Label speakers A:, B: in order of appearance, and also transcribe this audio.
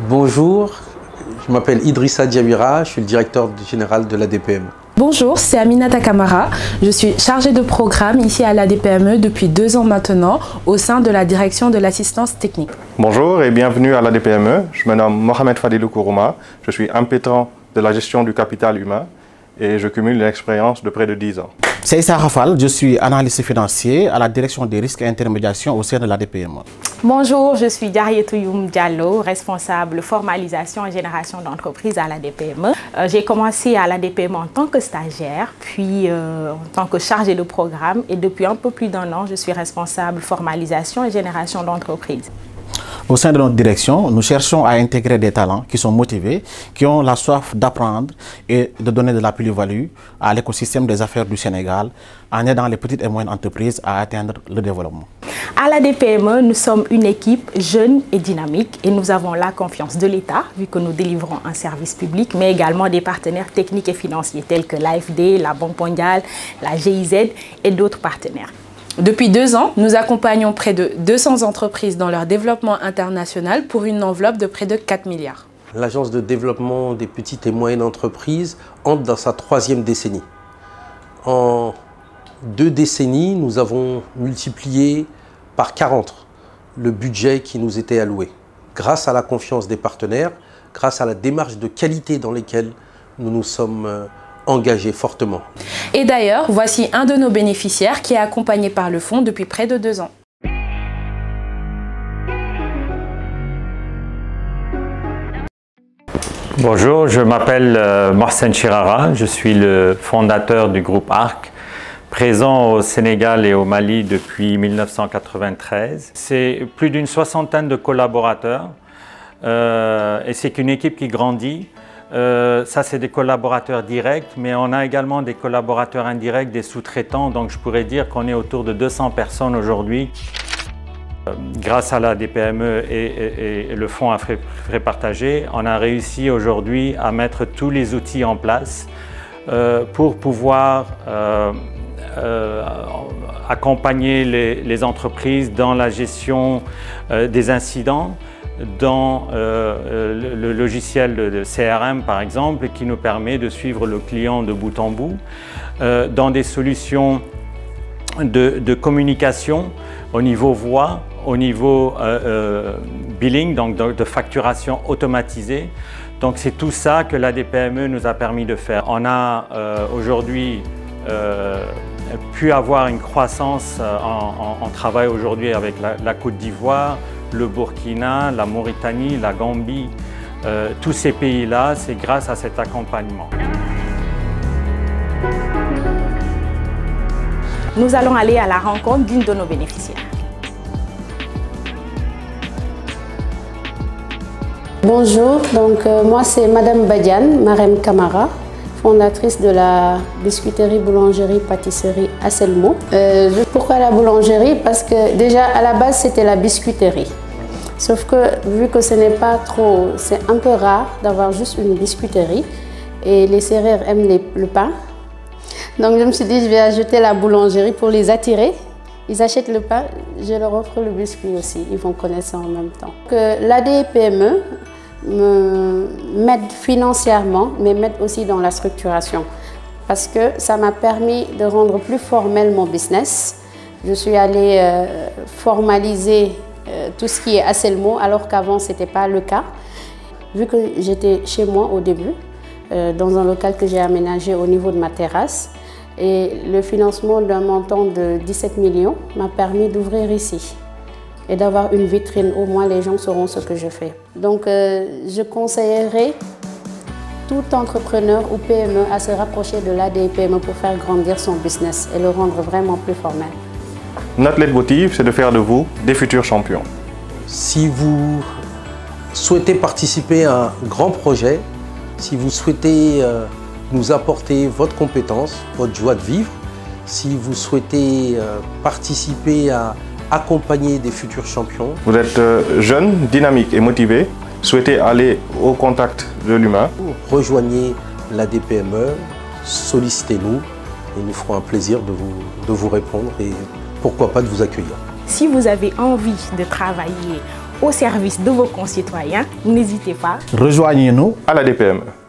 A: Bonjour, je m'appelle Idrissa Diawira, je suis le directeur général de l'ADPME.
B: Bonjour, c'est Aminata Kamara. Je suis chargée de programme ici à l'ADPME depuis 2 ans maintenant au sein de la direction de l'assistance technique.
C: Bonjour et bienvenue à l'ADPME. Je me nomme Mohamed Fadilou Kourouma. Je suis impétrant de la gestion du capital humain et je cumule une expérience de près de 10 ans.
D: C'est Issa Rafal, je suis analyste financier à la direction des risques et intermédiation au sein de l'ADPME.
E: Bonjour, je suis Diarietou Youm Diallo, responsable formalisation et génération d'entreprises à l'ADPME. J'ai commencé à l'ADPME en tant que stagiaire, puis en tant que chargée de programme et depuis un peu plus d'1 an, je suis responsable formalisation et génération d'entreprises.
D: Au sein de notre direction, nous cherchons à intégrer des talents qui sont motivés, qui ont la soif d'apprendre et de donner de la plus-value à l'écosystème des affaires du Sénégal en aidant les petites et moyennes entreprises à atteindre le développement.
E: À l'ADPME, nous sommes une équipe jeune et dynamique et nous avons la confiance de l'État vu que nous délivrons un service public, mais également des partenaires techniques et financiers tels que l'AFD, la Banque mondiale, la GIZ et d'autres partenaires.
B: Depuis 2 ans, nous accompagnons près de 200 entreprises dans leur développement international pour une enveloppe de près de 4 milliards.
A: L'Agence de développement des petites et moyennes entreprises entre dans sa 3e décennie. En 2 décennies, nous avons multiplié par 40 le budget qui nous était alloué. Grâce à la confiance des partenaires, grâce à la démarche de qualité dans laquelle nous nous sommes engagés fortement.
B: Et d'ailleurs, voici un de nos bénéficiaires qui est accompagné par le fonds depuis près de 2 ans.
F: Bonjour, je m'appelle Mohsen Chirara, je suis le fondateur du groupe ARC, présent au Sénégal et au Mali depuis 1993. C'est plus d'une 60aine de collaborateurs et c'est qu'une équipe qui grandit. Ça, c'est des collaborateurs directs, mais on a également des collaborateurs indirects, des sous-traitants. Donc, je pourrais dire qu'on est autour de 200 personnes aujourd'hui. Grâce à la DPME et le fonds à frais partagés, on a réussi aujourd'hui à mettre tous les outils en place pour pouvoir accompagner les entreprises dans la gestion des incidents, dans le logiciel de CRM par exemple, qui nous permet de suivre le client de bout en bout, dans des solutions de communication au niveau voix, au niveau billing, donc de facturation automatisée. Donc c'est tout ça que la DPME nous a permis de faire. On a aujourd'hui pu avoir une croissance, on travaille aujourd'hui avec la Côte d'Ivoire, le Burkina, la Mauritanie, la Gambie, tous ces pays-là, c'est grâce à cet accompagnement.
E: Nous allons aller à la rencontre d'une de nos bénéficiaires.
G: Bonjour, donc moi c'est Madame Badiane Marem Kamara, fondatrice de la biscuiterie, boulangerie, pâtisserie Asselmo. Pourquoi la boulangerie? Parce que déjà à la base c'était la biscuiterie. Sauf que vu que ce n'est pas trop, c'est un peu rare d'avoir juste une biscuiterie et les Sérères aiment le pain. Donc je me suis dit je vais ajouter la boulangerie pour les attirer. Ils achètent le pain, je leur offre le biscuit aussi, ils vont connaître ça en même temps. L'ADPME m'aide financièrement, mais m'aide aussi dans la structuration. Parce que ça m'a permis de rendre plus formel mon business. Je suis allée formaliser tout ce qui est Asselmo, alors qu'avant ce n'était pas le cas. Vu que j'étais chez moi au début, dans un local que j'ai aménagé au niveau de ma terrasse, et le financement d'un montant de 17 millions m'a permis d'ouvrir ici et d'avoir une vitrine, au moins les gens sauront ce que je fais. Donc je conseillerais tout entrepreneur ou PME à se rapprocher de l'ADPME pour faire grandir son business et le rendre vraiment plus formel.
C: Notre leitmotiv, c'est de faire de vous des futurs champions.
A: Si vous souhaitez participer à un grand projet, si vous souhaitez nous apporter votre compétence, votre joie de vivre, si vous souhaitez participer à accompagner des futurs champions. Vous êtes jeune, dynamique et motivé, souhaitez aller au contact de l'humain. Rejoignez l'ADPME, sollicitez-nous et nous ferons un plaisir de vous répondre et pourquoi pas de vous accueillir.
E: Si vous avez envie de travailler au service de vos concitoyens. N'hésitez pas.
D: Rejoignez-nous
C: à la DPME.